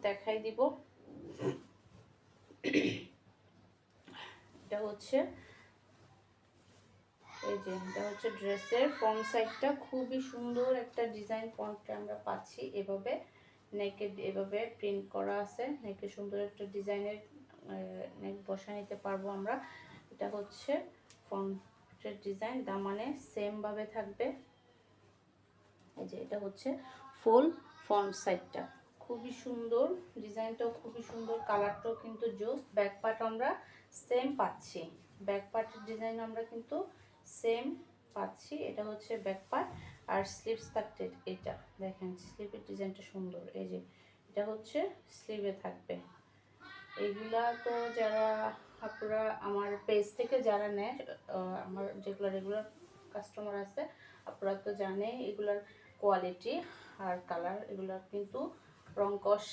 দেখাই দিব। এটা হচ্ছে এই যে এটা হচ্ছে ড্রেসের ফ্রন্ট সাইডটা, খুবই সুন্দর একটা ডিজাইন ফ্রন্টে আমরা পাচ্ছি। এভাবে নেকে এভাবে প্রিন্ট করা আছে, নেকে সুন্দর একটা ডিজাইনের নেক বসা নিতে পারবো আমরা। এটা হচ্ছে ফ্রন্টের ডিজাইন, দামানে সেম ভাবে থাকবে। এই যে এটা হচ্ছে ফুল ফ্রন্ট সাইডটা, খুবই সুন্দর ডিজাইনটাও, খুবই সুন্দর, কালারটাও কিন্তু জোস। ব্যাক পার্ট আমরা সেম পাচ্ছি, ব্যাক পার্টের ডিজাইন আমরা কিন্তু সেম পাচ্ছি। এটা হচ্ছে ব্যাক পার্ট। আর স্লিভস পার্টের এটা দেখেন, স্লিভের ডিজাইনটা সুন্দর। এই যে এটা হচ্ছে স্লিভে থাকবে। এইগুলা তো যারা আপনারা আমার পেজ থেকে যারা নেয়, আমার যেগুলো রেগুলার কাস্টমার আছে, আপনারা তো জানেন এগুলার কোয়ালিটি আর কালার, এগুলার কিন্তু রং কস